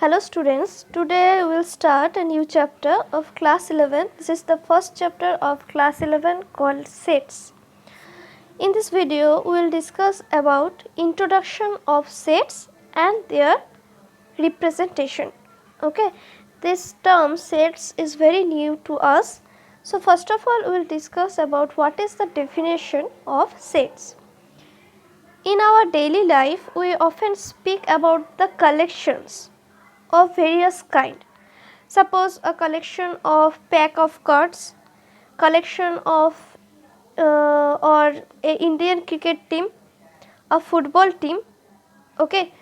Hello students, today we will start a new chapter of class 11. This is the first chapter of class 11 called sets. In this video we will discuss about introduction of sets and their representation. Okay, this term sets is very new to us. So first of all we will discuss about what is the definition of sets. In our daily life we often speak about the collections of various kind. Suppose a collection of pack of cards, collection of or a Indian cricket team, a football team. Okay.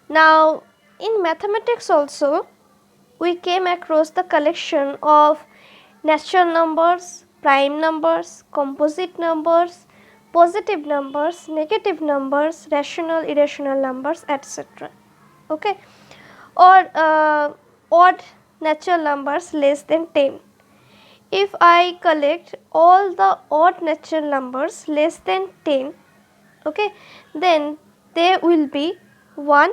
Now in mathematics also we came across the collection of natural numbers, prime numbers, composite numbers, positive numbers, negative numbers, rational, irrational numbers, etc. Okay. Or odd natural numbers less than 10. If I collect all the odd natural numbers less than 10, okay, then they will be 1,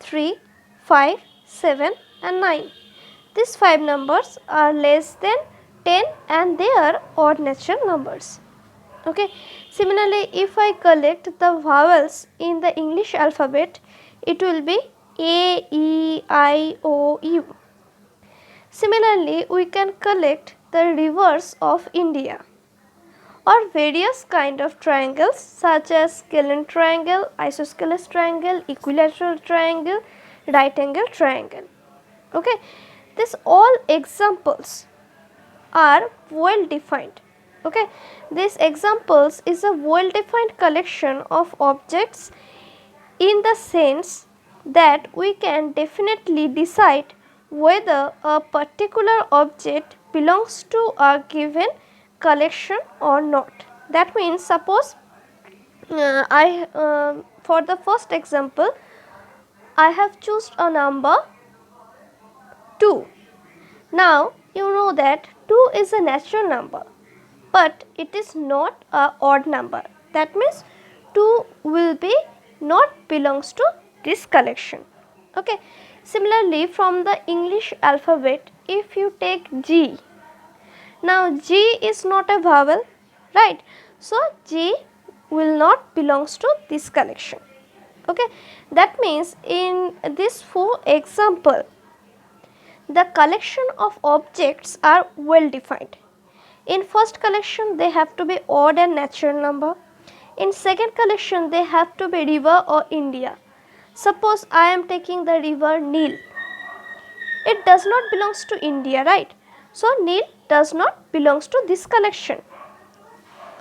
3, 5, 7 and 9. These 5 numbers are less than 10 and they are odd natural numbers. Okay. Similarly, if I collect the vowels in the English alphabet, it will be A, E, I, O, U. Similarly, we can collect the rivers of India or various kind of triangles such as scalene triangle, isosceles triangle, equilateral triangle, right angle triangle. Okay, these all examples are well defined. Okay, these examples is a well defined collection of objects in the sense that we can definitely decide whether a particular object belongs to a given collection or not. That means suppose for the first example I have chosen a number 2. Now you know that 2 is a natural number, but it is not a odd number. That means 2 will be not belongs to this collection. Okay. Similarly, from the English alphabet, if you take G, now G is not a vowel, right? So G will not belongs to this collection. Okay. That means in this 4 example, the collection of objects are well defined. In first collection they have to be odd and natural number. In second collection they have to be river or India. Suppose I am taking the river Nile. It does not belongs to India, right? So Nile does not belongs to this collection.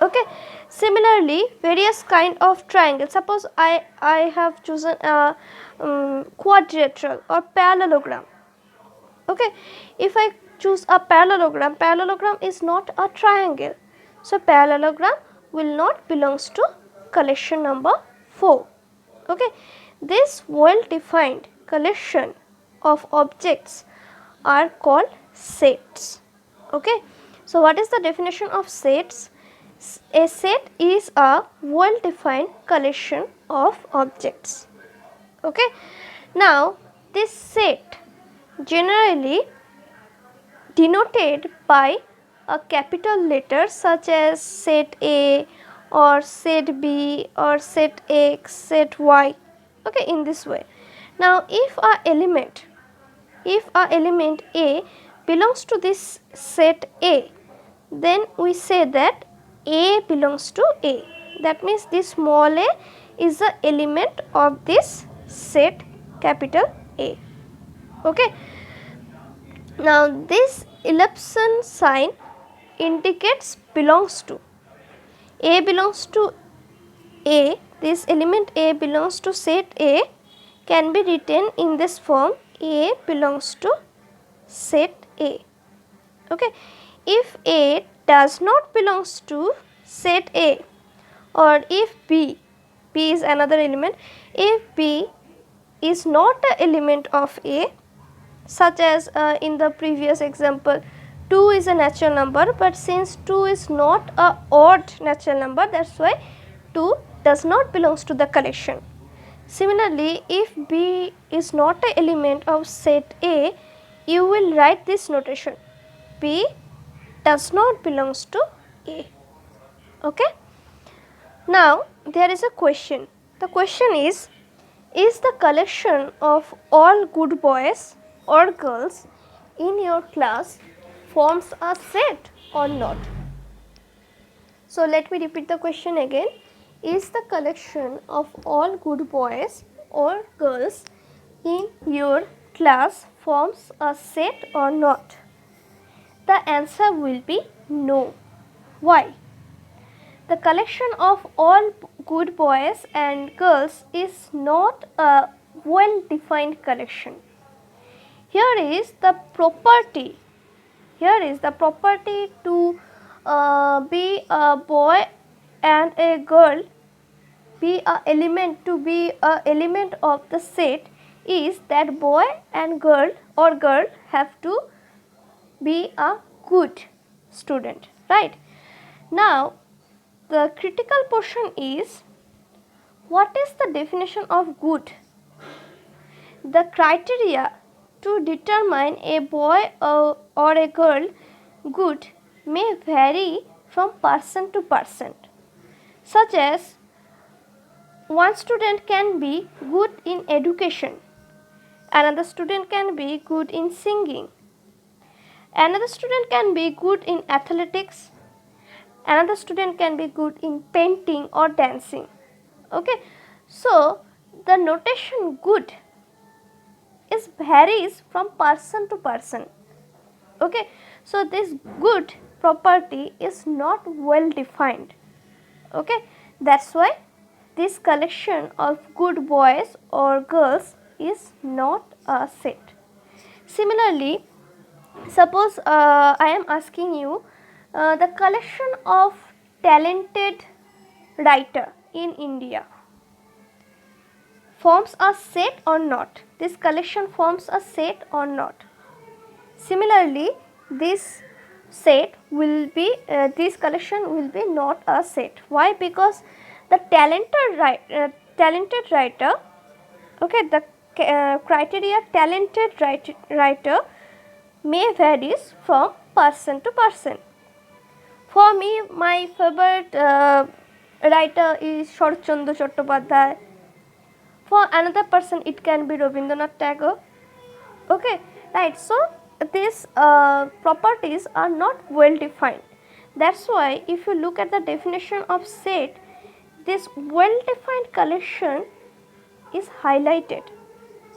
Okay. Similarly, various kind of triangle. Suppose I have chosen a quadrilateral or parallelogram. Okay. If I choose a parallelogram is not a triangle. So parallelogram will not belongs to collection number 4. Okay. This well defined collection of objects are called sets. Okay. So what is the definition of sets? A set is a well defined collection of objects. Okay. Now this set generally denoted by a capital letter such as set A or set B or set X, set Y. Okay, in this way. Now if a element A belongs to this set A, then we say that A belongs to A. That means this small a is the element of this set capital A. Okay. Now this ellipson sign indicates belongs to. A belongs to A, this element A belongs to set A can be written in this form: A belongs to set A. Okay. If A does not belongs to set A, or if B is another element, if B is not an element of A, such as in the previous example 2 is a natural number, but since 2 is not a odd natural number, that is why 2 does not belongs to the collection. Similarly, if B is not an element of set A, you will write this notation: B does not belongs to A. Okay. Now there is a question. The question is the collection of all good boys or girls in your class forms a set or not? So let me repeat the question again. Is the collection of all good boys or girls in your class forms a set or not? The answer will be no. Why? The collection of all good boys and girls is not a well defined collection. Here is the property. Here is the property to be a boy and a girl, be a element of the set, is that boy and girl or girl have to be a good student, right? Now the critical portion is, what is the definition of good? The criteria to determine a boy or a girl good may vary from person to person, such as one student can be good in education, another student can be good in singing, another student can be good in athletics, another student can be good in painting or dancing. Okay, so the notation good is varies from person to person. Okay, so this good property is not well defined. Okay, that's why this collection of good boys or girls is not a set. Similarly, suppose I am asking you the collection of talented writer in India forms a set or not? This collection forms a set or not? Similarly, this set will be this collection will be not a set. Why? Because the talented writer, okay, the criteria talented writer may varies from person to person. For me, my favorite writer is Sharotchandra Chattopadhyay. For another person, it can be Rabindranath Tagore. Okay, right. So these properties are not well defined. That's why if you look at the definition of set, this well defined collection is highlighted.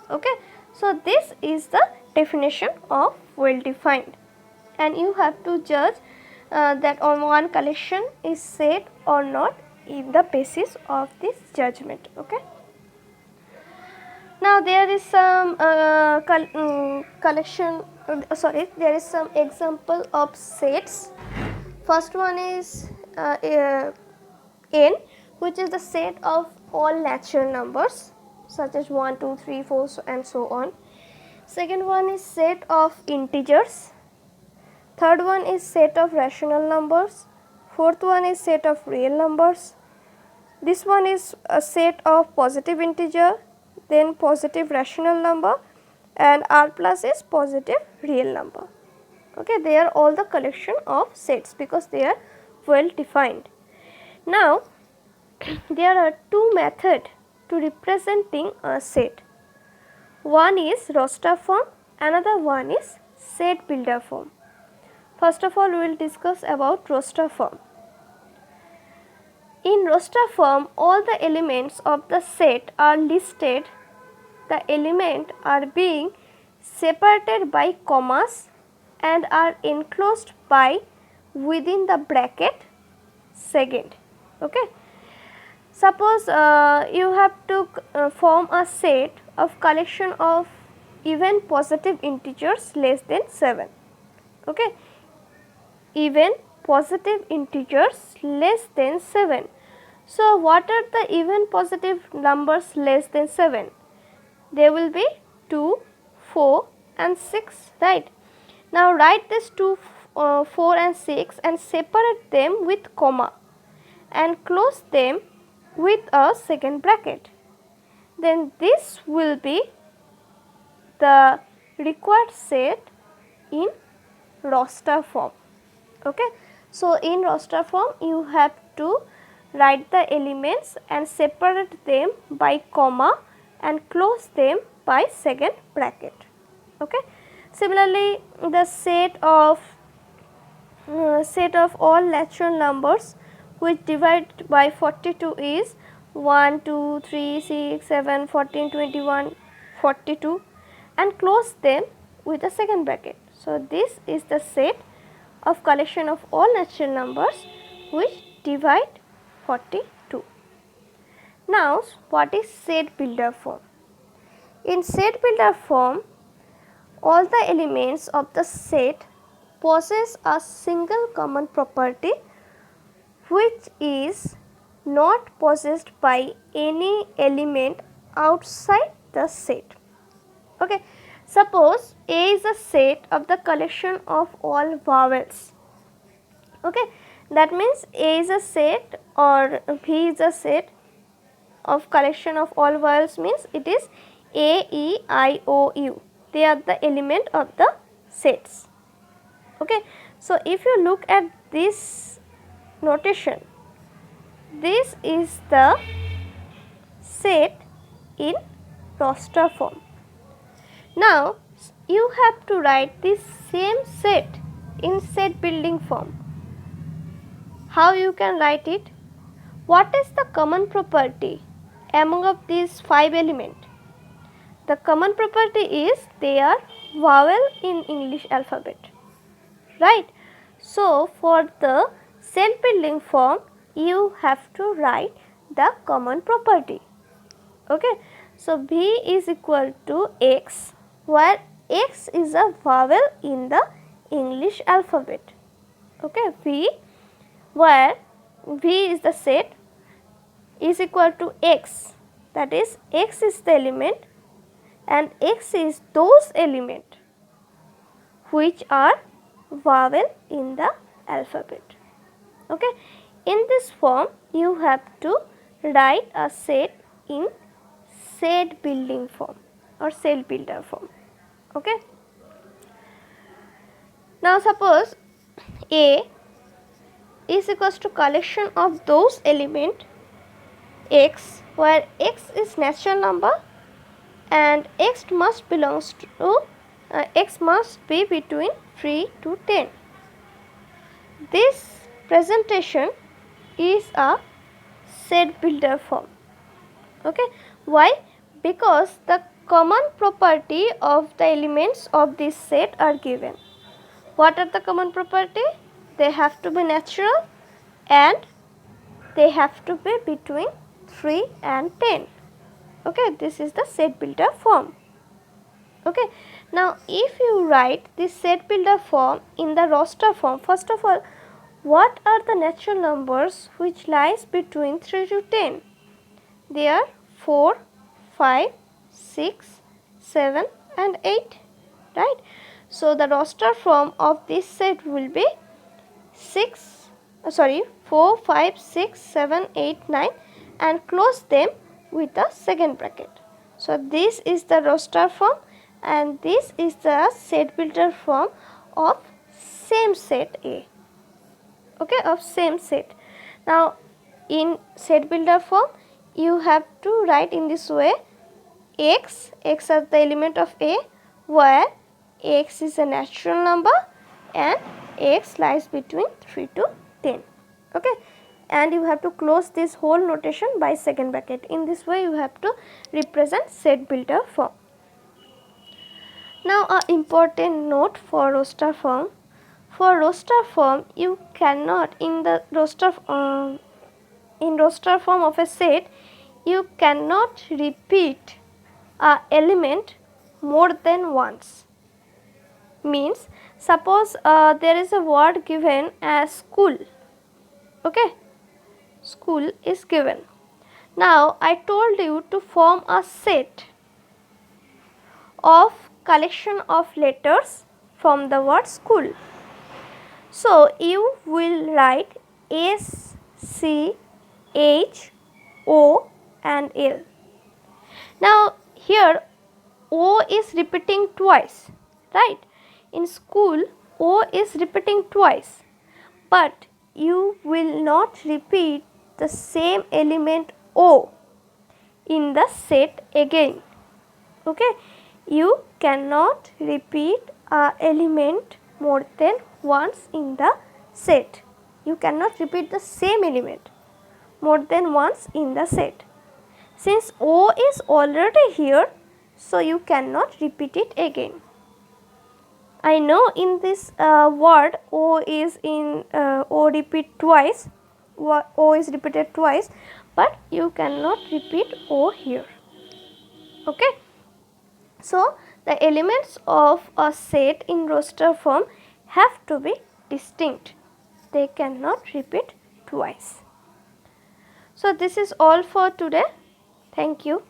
Okay, so this is the definition of well defined, and you have to judge that on one collection is set or not in the basis of this judgment. Okay. Now there is some there is some example of sets. First one is n, which is the set of all natural numbers such as 1, 2, 3, 4 and so on. Second one is set of integers. Third one is set of rational numbers. Fourth one is set of real numbers. This one is a set of positive integer, then positive rational number, and r plus is positive real number. Okay, they are all the collection of sets because they are well defined. Now there are two methods to representing a set. One is roster form, another one is set builder form. First of all, we will discuss about roster form. In roster form, all the elements of the set are listed. The elements are being separated by commas and are enclosed by within the bracket second. Okay. Suppose you have to form a set of collection of even positive integers less than 7. Okay. Even positive integers less than 7. So what are the even positive numbers less than 7? They will be 2, 4 and 6, right. Now write this 2, 4 and 6 and separate them with comma and close them with a second bracket. then this will be the required set in roster form. Okay. So, in roster form you have to write the elements and separate them by comma and close them by second bracket. Okay. Similarly, the set of all natural numbers which divide by 42 is 1, 2, 3, 6, 7, 14, 21, 42 and close them with a second bracket. So, this is the set of collection of all natural numbers which divide 42. Now, what is set builder form? In set builder form, all the elements of the set possess a single common property which is not possessed by any element outside the set. Okay. Suppose A is a set of the collection of all vowels. Okay. That means A is a set or V is a set of collection of all vowels, means it is A, E, I, O, U. They are the element of the sets. Okay. So, if you look at this notation, this is the set in roster form. Now, you have to write this same set in set building form. How you can write it? What is the common property among of these 5 elements? The common property is they are vowel in English alphabet, right? So, for the set building form, you have to write the common property. Okay. So, V is equal to X, where X is a vowel in the English alphabet. Okay. V, where V is the set, is equal to X, that is X is the element and X is those element which are vowel in the alphabet. Okay. In this form, you have to write a set in set building form or set builder form. Okay. Now, suppose A is equals to collection of those element X, where X is natural number and X must belongs to X must be between 3 to 10. This presentation is a set builder form. Okay. Why? Because the common property of the elements of this set are given. What are the common property? They have to be natural and they have to be between 3 and 10. Okay. This is the set builder form. Okay. Now, if you write this set builder form in the roster form, first of all, what are the natural numbers which lies between 3 to 10? They are 4, 5, 6, 7 and 8, right. So, the roster form of this set will be 4, 5, 6, 7, 8, 9 and close them with a second bracket. So, this is the roster form and this is the set builder form of same set A. Okay, of same set. Now, in set builder form, you have to write in this way: X are the element of A, where X is a natural number and X lies between 3 to 10. Okay, and you have to close this whole notation by second bracket. In this way, you have to represent set builder form. Now, a important note for roster form. For roster form, you cannot in roster form of a set, you cannot repeat a element more than once. Means, suppose there is a word given as school. Okay, school is given. Now, I told you to form a set of collection of letters from the word school. So, you will write S, C, H, O and L. Now here O is repeating twice, right? In school O is repeating twice, but you will not repeat the same element O in the set again. Okay, you cannot repeat a element more than once in the set. You cannot repeat the same element more than once in the set. Since O is already here, so you cannot repeat it again. I know in this word O is in O repeat twice, O is repeated twice, but you cannot repeat O here. Okay. So the elements of a set in roster form have to be distinct. They cannot repeat twice. So this is all for today. Thank you.